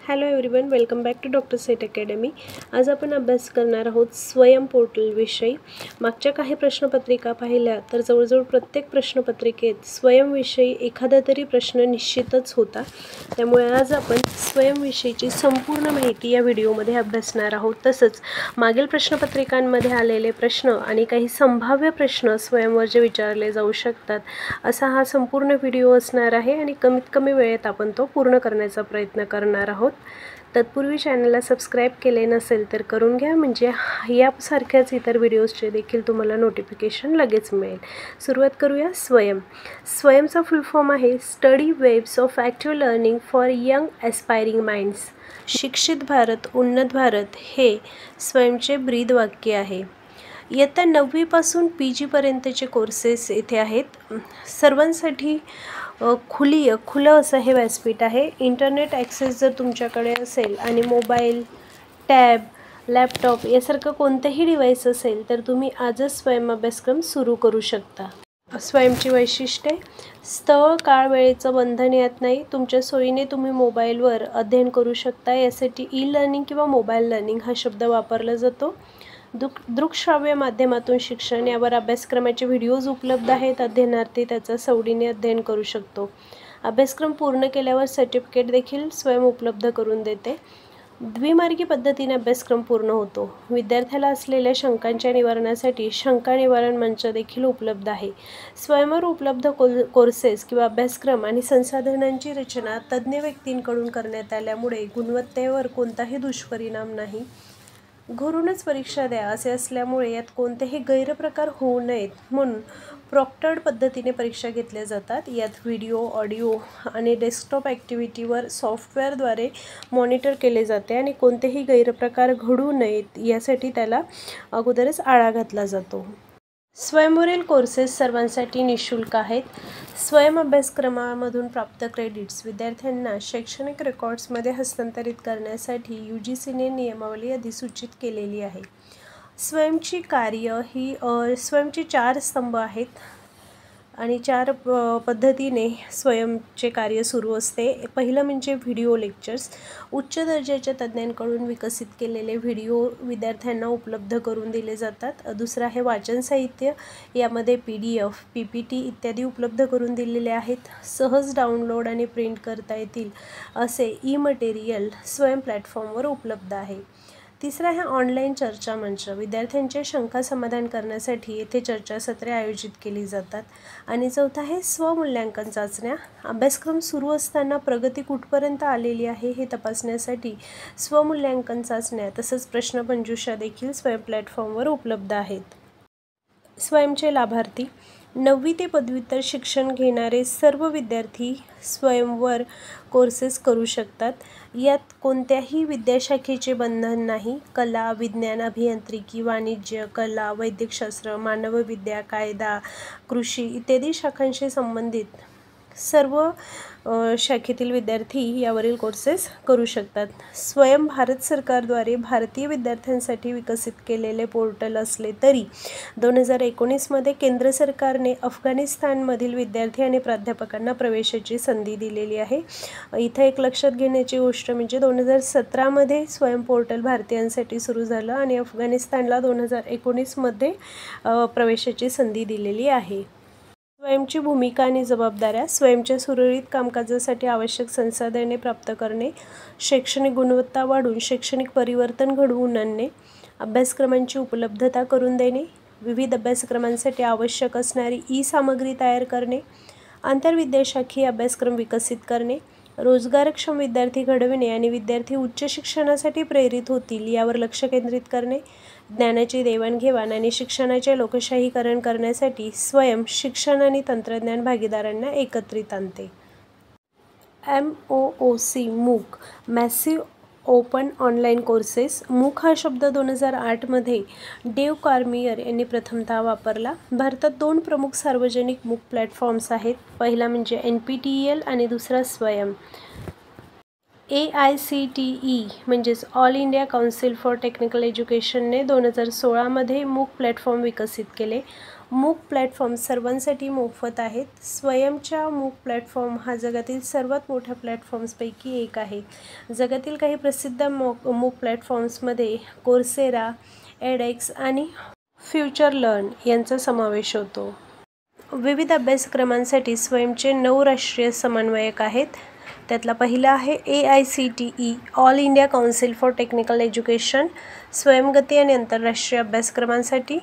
Hello everyone, welcome back to doctor set academy. आज आपण अभ्यास करणार आहोत स्वयं पोर्टल विषयी। मागच्या काही प्रश्नपत्रिका पाहिल्या तर जवळजवळ प्रत्येक प्रश्नपत्रिकेत स्वयं विषयी एखादा तरी प्रश्न निश्चितच होता। त्यामुळे आज आपण स्वयं विषयीची संपूर्ण माहिती या व्हिडिओमध्ये अभ्यासणार आहोत। तसंच मागील प्रश्नपत्रिकांमध्ये आलेले प्रश्न आणि काही संभाव्य प्रश्न स्वयंवर जे विचारले जाऊ शकतात असा हा संपूर्ण व्हिडिओ असणार आहे आणि कमीत कमी वेळेत आपण तो पूर्ण करण्याचा प्रयत्न करणार आहोत। तत्पूर्वी चॅनलला सबस्क्राइब केले नसेल तर करून घ्या, म्हणजे यासारख्याच इतर व्हिडिओजचे देखील तुम्हाला नोटिफिकेशन लगेच मिळेल। सुरुवात करूया। स्वयंचा फुल फॉर्म आहे study waves of active learning for young aspiring minds. शिक्षित भारत उन्नत भारत हे स्वयंचे ब्रीद वाक्य आहे। इयत्ता 9वी पासून PG पर्यंतचे कोर्सेस येथे आहेत। सर्वांसाठी खुलं असं हे व्यासपीठ आहे। इंटरनेट ॲक्सेस जर तुमच्याकडे असेल आणि मोबाईल, टॅब, लॅपटॉप यासारखं कोणतेही डिव्हाइस असेल तर तुम्ही आजच स्वयं अभ्यासक्रम सुरू करू शकता। स्वयंची वैशिष्ट्ये: स्थळ, काळ, वेळेचं बंधन यात नाही। तुमच्या सोयीने तुम्ही मोबाईलवर अध्ययन करू शकता। यासाठी ई-लर्निंग किंवा मोबाईल लर्निंग हा शब्द वापरला जातो। दृकश्राव्य माध्यमातून शिक्षण, यावर अभ्यासक्रमाचे व्हिडिओज उपलब्ध आहेत। अध्ययनार्थी त्याचा सवडीने अध्ययन करू शकतो। अभ्यासक्रम पूर्ण केल्यावर सर्टिफिकेट देखील स्वयं उपलब्ध करून देते। द्विमार्गी पद्धतीने अभ्यासक्रम पूर्ण होतो। विद्यार्थ्याला असलेल्या शंकांच्या निवारणासाठी शंका निवारण मंच देखील उपलब्ध आहे। स्वयंवर उपलब्ध कोर्सेस किंवा अभ्यासक्रम आणि संसाधनांची रचना तज्ज्ञ व्यक्तींकडून करण्यात आल्यामुळे गुणवत्तेवर कोणताही दुष्परिणाम नाही। घरूनच परीक्षा द्या असे असल्यामुळे यात कोणतेही गैरप्रकार होऊ नयेत म्हणून प्रॉक्टर्ड पद्धतीने परीक्षा घेतल्या जातात। यात व्हिडिओ, ऑडिओ आणि डेस्कटॉप ॲक्टिव्हिटीवर सॉफ्टवेअरद्वारे मॉनिटर केले जाते आणि कोणतेही गैरप्रकार घडू नयेत यासाठी त्याला अगोदरच आळा घातला जातो। स्वयंवरील कोर्सेस सर्वांसाठी निःशुल्क आहेत। स्वयं अभ्यासक्रमामधून प्राप्त क्रेडिट्स विद्यार्थ्यांना शैक्षणिक रेकॉर्ड्समध्ये हस्तांतरित करण्यासाठी UGCने नियमावली अधिसूचित केलेली आहे। स्वयंची कार्य ही स्वयंचे 4 स्तंभ आहेत आणि 4 पद्धतीने स्वयंचे कार्य सुरू असते। पहिलं म्हणजे व्हिडिओ लेक्चर्स। उच्च दर्जाच्या तज्ज्ञांकडून विकसित केलेले व्हिडिओ विद्यार्थ्यांना उपलब्ध करून दिले जातात। दुसरं आहे वाचन साहित्य। यामध्ये PDF, PPT इत्यादी उपलब्ध करून दिलेले आहेत। सहज डाउनलोड आणि प्रिंट करता येतील असे ई-मटेरियल स्वयं प्लॅटफॉर्मवर उपलब्ध आहे। तिसरा आहे ऑनलाईन चर्चा मंच। विद्यार्थ्यांच्या शंका समाधान करण्यासाठी येथे चर्चासत्रे आयोजित केली जातात। आणि चौथा आहे स्वमूल्यांकन चाचण्या। अभ्यासक्रम सुरू असताना प्रगती कुठपर्यंत आलेली आहे हे तपासण्यासाठी स्वमूल्यांकन चाचण्या तसंच प्रश्नमंजुषा देखील स्वयं प्लॅटफॉर्मवर उपलब्ध आहेत। स्वयंचे लाभार्थी: 9वी ते पदव्युत्तर शिक्षण घेणारे सर्व विद्यार्थी स्वयंवर कोर्सेस करू शकतात। यात कोणत्याही विद्याशाखेचे बंधन नाही। कला, विज्ञान, अभियांत्रिकी, वाणिज्य, कला, वैद्यकशास्त्र, मानवविद्या, कायदा, कृषी इत्यादी शाखांशी संबंधित सर्व शाखेतील विद्यार्थी यावरील कोर्सेस करू शकतात। स्वयं भारत सरकारद्वारे भारतीय विद्यार्थ्यांसाठी विकसित केलेले पोर्टल असले तरी 2019 मध्ये केंद्र सरकारने अफगाणिस्तानमधील विद्यार्थी आणि प्राध्यापकांना प्रवेशाची संधी दिलेली आहे। इथं एक लक्षात घेण्याची गोष्ट म्हणजे 2017 मध्ये स्वयं पोर्टल भारतीयांसाठी सुरू झालं आणि अफगाणिस्तानला 2019 मध्ये प्रवेशाची संधी दिलेली आहे। स्वयंची भूमिका आणि जबाबदाऱ्या: स्वयंच्या सुरळीत कामकाजासाठी आवश्यक संसाधने प्राप्त करणे, शैक्षणिक गुणवत्ता वाढवून शैक्षणिक परिवर्तन घडवून आणणे, अभ्यासक्रमांची उपलब्धता करून देणे, विविध अभ्यासक्रमांसाठी आवश्यक असणारी ई-सामग्री तयार करणे, आंतरविद्याशाखीय अभ्यासक्रम विकसित करणे, रोजगारक्षम विद्यार्थी घडविणे आणि विद्यार्थी उच्च शिक्षणासाठी प्रेरित होतील यावर लक्ष केंद्रित करणे, ज्ञानाची देवाणघेवाण आणि शिक्षणाचे लोकशाहीकरण करण्यासाठी स्वयं शिक्षण आणि तंत्रज्ञान भागीदारांना एकत्रित आणते। MOOC मूक मॅसिव्ह ओपन ऑनलाईन कोर्सेस। मूक हा शब्द 2008 मध्ये डेव कॉर्मियर यांनी प्रथमतः वापरला। भारतात 2 प्रमुख सार्वजनिक मूक प्लॅटफॉर्म्स आहेत। पहिला म्हणजे NPTEL आणि दुसरा स्वयं। AICTE म्हणजेच all India council for technical एज्युकेशनने 2016 मध्ये मूक प्लॅटफॉर्म विकसित केले। मूक प्लॅटफॉर्म सर्वांसाठी मोफत आहेत। स्वयंच्या मूक प्लॅटफॉर्म हा जगातील सर्वात मोठ्या प्लॅटफॉर्म्सपैकी एक आहे। जगातील काही प्रसिद्ध मूक प्लॅटफॉर्म्समध्ये कोर्सेरा, एडेक्स आणि फ्युचर लर्न यांचा समावेश होतो। विविध अभ्यासक्रमांसाठी स्वयंचे 9 राष्ट्रीय समन्वयक आहेत। त्यातला पहिला आहे AICTE all India council for technical education स्वयंगती आणि आंतरराष्ट्रीय अभ्यासक्रमांसाठी।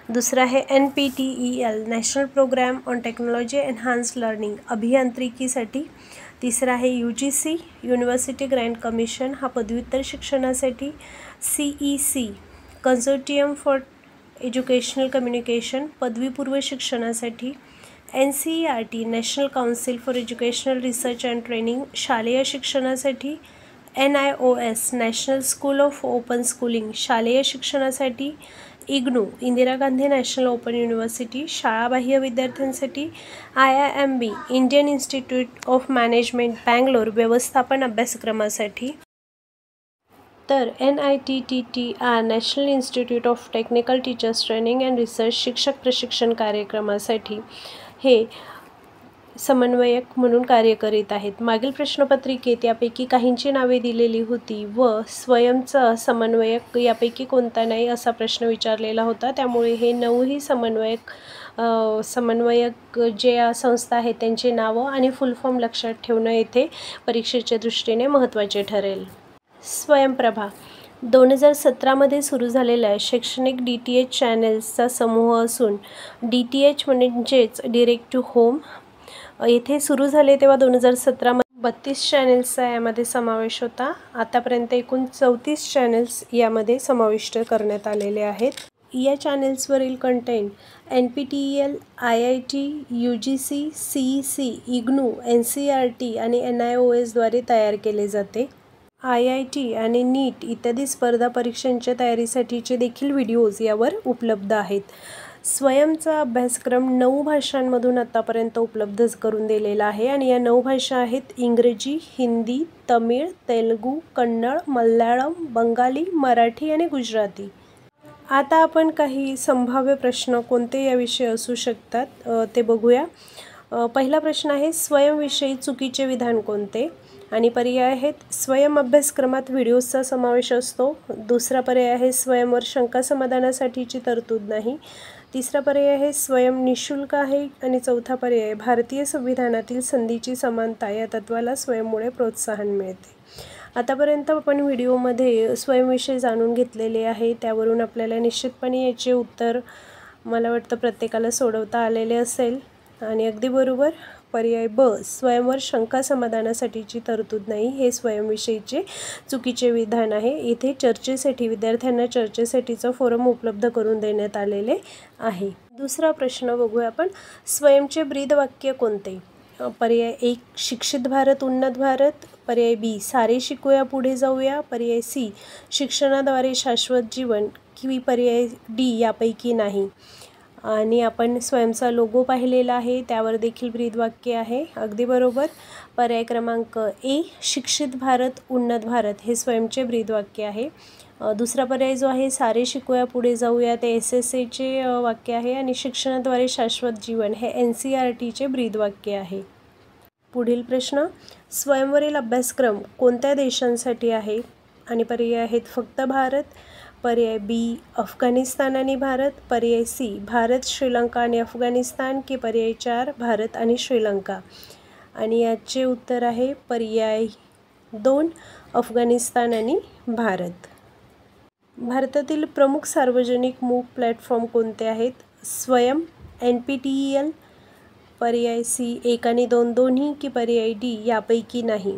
दुसरा आहे NPTEL national programme on technology enhanced learning अभियांत्रिकीसाठी। तिसरा आहे UGC युनिव्हर्सिटी ग्रँट कमिशन हा पदव्युत्तर शिक्षणासाठी। CEC consortium for educational communication पदवीपूर्व शिक्षणासाठी। NCERT national council for educational research and training शालेय शिक्षणासाठी। NIOS national school of open schooling शालेय शिक्षणासाठी। IGNOU Indira Gandhi national open university शाळाबाह्य विद्यार्थ्यांसाठी। IIMB Indian institute of management Bangalore व्यवस्थापन अभ्यासक्रमासाठी। तर NITTTR national institute of technical teachers training and research शिक्षक प्रशिक्षण कार्यक्रमासाठी हे समन्वयक म्हणून कार्य करीत आहेत। मागील प्रश्नपत्रिकेत यापैकी काहींची नावे दिलेली होती व स्वयंचा समन्वयक यापैकी कोणता नाही असा प्रश्न विचारलेला होता। त्यामुळे हे 9ही समन्वयक जे संस्था आहेत त्यांची नावं आणि फुल फॉर्म लक्षात ठेवणं येथे परीक्षेच्या दृष्टीने महत्त्वाचे ठरेल। स्वयंप्रभा 2017मध्ये सुरू झालेल्या शैक्षणिक DTH चॅनेल्सचा समूह असून DTH म्हणजेच डिरेक्ट टू होम येथे सुरू झाले तेव्हा 2017मध्ये 32 चॅनेल्सचा यामध्ये समावेश होता। आतापर्यंत एकूण 34 चॅनेल्स यामध्ये समाविष्ट करण्यात आलेले आहेत। या चॅनेल्सवरील content NPTEL, IIT, UGC, CEC, IGNOU, NCERT आणि NIOS द्वारे तयार केले जाते। IIT आणि NEET इत्यादी स्पर्धा परीक्षांच्या तयारीसाठीचे देखील व्हिडिओज यावर उपलब्ध आहेत। स्वयंचा अभ्यासक्रम 9 भाषांमधून आतापर्यंत उपलब्ध करून दिलेला आहे आणि या 9 भाषा आहेत इंग्रजी, हिंदी, तमिळ, तेलुगू, कन्नड, मल्याळम, बंगाली, मराठी आणि गुजराती। आता आपण काही संभाव्य प्रश्न कोणते याविषयी असू शकतात ते बघूया। पहिला प्रश्न आहे स्वयंविषयी चुकीचे विधान कोणते आणि पर्याय आहेत स्वयं अभ्यासक्रमात व्हिडिओजचा समावेश असतो। दुसरा पर्याय आहे स्वयंवर शंका समाधानासाठीची तरतूद नाही। तिसरा पर्याय आहे स्वयं निशुल्क आहे आणि चौथा पर्याय भारतीय संविधानातील संधीची समानता या तत्वाला स्वयंमुळे प्रोत्साहन मिळते। आतापर्यंत आपण व्हिडिओमध्ये स्वयंविषयी जाणून घेतलेले आहे, त्यावरून आपल्याला निश्चितपणे याचे उत्तर मला वाटतं प्रत्येकाला सोडवता आलेले असेल आणि अगदी बरोबर पर्याय ब स्वयंवर शंका समाधानासाठीची तरतूद नाही हे स्वयंविषयीचे चुकीचे विधान आहे। इथे चर्चेसाठी विद्यार्थ्यांना चर्चेसाठीचा फोरम उपलब्ध करून देण्यात आलेले आहे। दुसरा प्रश्न बघूया आपण स्वयंचे ब्रीद वाक्य कोणते। पर्याय 1 शिक्षित भारत उन्नत भारत। पर्याय B सारे शिकूया पुढे जाऊया। पर्याय C शिक्षणाद्वारे शाश्वत जीवन की पर्याय D यापैकी नाही। आणि आपण स्वयंचा लोगो पाहिलेला आहे त्यावर देखील ब्रीद वाक्य आहे अगदी बरोबर। पर्याय क्रमांक A शिक्षित भारत उन्नत भारत हे स्वयंचे ब्रीद वाक्य आहे। दुसरा पर्याय जो आहे सारे शिकूया पुढे जाऊया ते SSAचे वाक्य आहे आणि शिक्षणाद्वारे शाश्वत जीवन हे NCERTचे ब्रीद वाक्य आहे। पुढील प्रश्न स्वयंवरील अभ्यासक्रम कोणत्या देशांसाठी आहे आणि पर्याय आहेत फक्त भारत। पर्याय B अफगाणिस्तान आणि भारत। पर्याय C भारत, श्रीलंका आणि अफगाणिस्तान की पर्याय 4 भारत आणि श्रीलंका आणि याचे उत्तर आहे पर्याय 2 अफगाणिस्तान आणि भारत। भारतातील प्रमुख सार्वजनिक मूक प्लॅटफॉर्म कोणते आहेत। स्वयं, NPTEL, पर्याय C 1 आणि 2 दोन्ही की पर्याय D यापैकी नाही।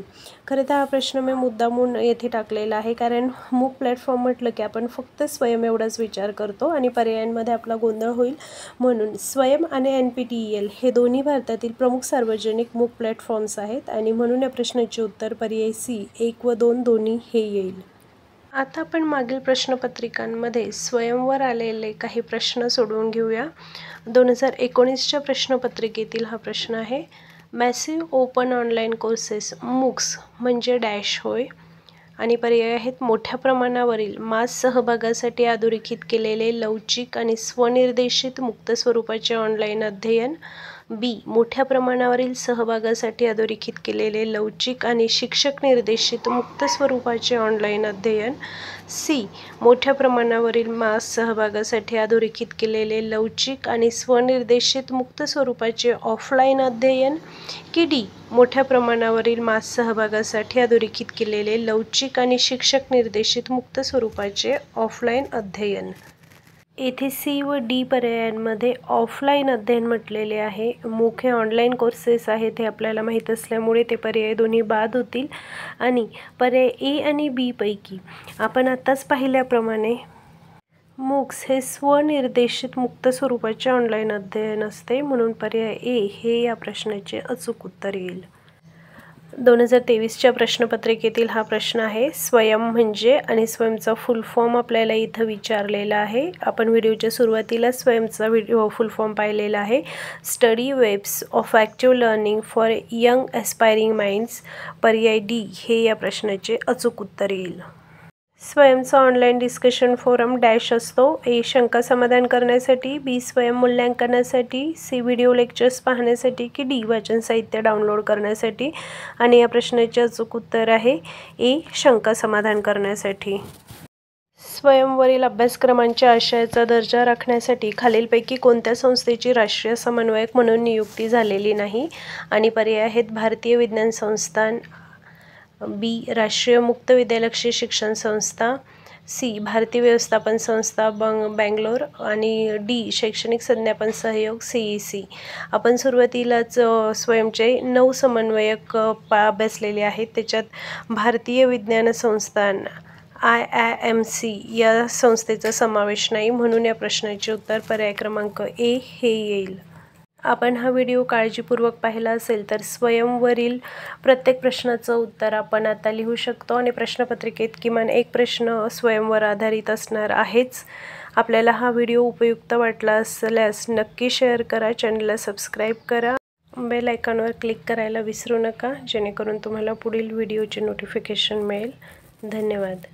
खरं तर हा प्रश्न मी मुद्दामून येथे टाकलेला आहे कारण मूक प्लॅटफॉर्म म्हटलं की आपण फक्त स्वयं एवढाच विचार करतो आणि पर्यायांमध्ये आपला गोंधळ होईल, म्हणून स्वयं आणि NPTEL हे दोन्ही भारतातील प्रमुख सार्वजनिक मूक प्लॅटफॉर्म्स आहेत आणि म्हणून या प्रश्नाचे उत्तर पर्याय C 1 व 2 दोन्ही हे येईल। आता आपण मागील प्रश्नपत्रिकांमध्ये स्वयंवर आलेले काही प्रश्न सोडवून घेऊया। 2019च्या प्रश्नपत्रिकेतील हा प्रश्न आहे massive open online courses MOOCs म्हणजे डॅश होय। आणि पर्याय आहेत मोठ्या प्रमाणावरील मास सहभागासाठी अधोरेखित केलेले लवचिक आणि स्वनिर्देशित मुक्त स्वरूपाचे ऑनलाईन अध्ययन, बी मोठ्या प्रमाणावरील सहभागासाठी अधोरेखित केलेले लवचिक आणि शिक्षक निर्देशित मुक्त स्वरूपाचे ऑनलाईन अध्ययन, सी मोठ्या प्रमाणावरील मास सहभागासाठी अधोरेखित केलेले लवचिक आणि स्वनिर्देशित मुक्त स्वरूपाचे ऑफलाईन अध्ययन, की डी मोठ्या प्रमाणावरील मास सहभागासाठी अधोरेखित केलेले लवचिक आणि शिक्षक निर्देशित मुक्त स्वरूपाचे ऑफलाईन अध्ययन. येथे सी व डी पर्यायांमध्ये ऑफलाईन अध्ययन म्हटलेले आहे. मुख्य ऑनलाईन कोर्सेस आहेत हे आपल्याला माहीत असल्यामुळे ते पर्याय दोन्ही बाद होतील. आणि पर्याय ए आणि बी पैकी आपण आत्ताच पाहिल्याप्रमाणे मूक्स हे स्वनिर्देशित मुक्त स्वरूपाचे ऑनलाईन अध्ययन असते, म्हणून पर्याय ए हे या प्रश्नाचे अचूक उत्तर येईल. 2023च्या प्रश्नपत्रिकेतील हा प्रश्न आहे. स्वयं म्हणजे आणि स्वयंचा फुल फॉर्म आपल्याला इथं विचारलेला आहे. आपण व्हिडिओच्या सुरुवातीला स्वयंचा फुल फॉर्म पाहिलेला आहे. Study webs of active learning for young aspiring minds. पर्याय डी हे या प्रश्नाचे अचूक उत्तर येईल. स्वयंचा ऑनलाईन डिस्कशन फोरम डॅश असतो. ए शंका समाधान करण्यासाठी, बी स्वयं मूल्यांकनासाठी, सी व्हिडिओ लेक्चर्स पाहण्यासाठी, की डी वाचन साहित्य डाउनलोड करण्यासाठी. आणि या प्रश्नाचे अचूक उत्तर आहे ए शंका समाधान करण्यासाठी. स्वयंवरील अभ्यासक्रमांच्या आशयाचा दर्जा राखण्यासाठी खालीलपैकी कोणत्या संस्थेची राष्ट्रीय समन्वयक म्हणून नियुक्ती झालेली नाही. आणि पर्याय आहेत भारतीय विज्ञान संस्थान, बी राष्ट्रीय मुक्त विद्यालक्ष्यी शिक्षण संस्था, सी भारतीय व्यवस्थापन संस्था बँगलोर, आणि डी शैक्षणिक संज्ञापन सहयोग CEC. आपण सुरुवातीलाच स्वयंचे 9 समन्वयक अभ्यासलेले आहेत. त्याच्यात भारतीय विज्ञान संस्थान IIMC या संस्थेचा समावेश नाही, म्हणून या प्रश्नाचे उत्तर पर्याय क्रमांक ए हे येईल. आपण हा व्हिडिओ काळजीपूर्वक पाहिला असेल तर स्वयंवरील प्रत्येक प्रश्नाचं उत्तर आपण आता लिहू शकतो. आणि प्रश्नपत्रिकेत किमान एक प्रश्न स्वयंवर आधारित असणार आहेच. आपल्याला हा व्हिडिओ उपयुक्त वाटला असल्यास नक्की शेअर करा, चॅनलला सबस्क्राईब करा, बेल आयकॉनवर क्लिक करायला विसरू नका, जेणेकरून तुम्हाला पुढील व्हिडिओचे नोटिफिकेशन मिळेल. धन्यवाद.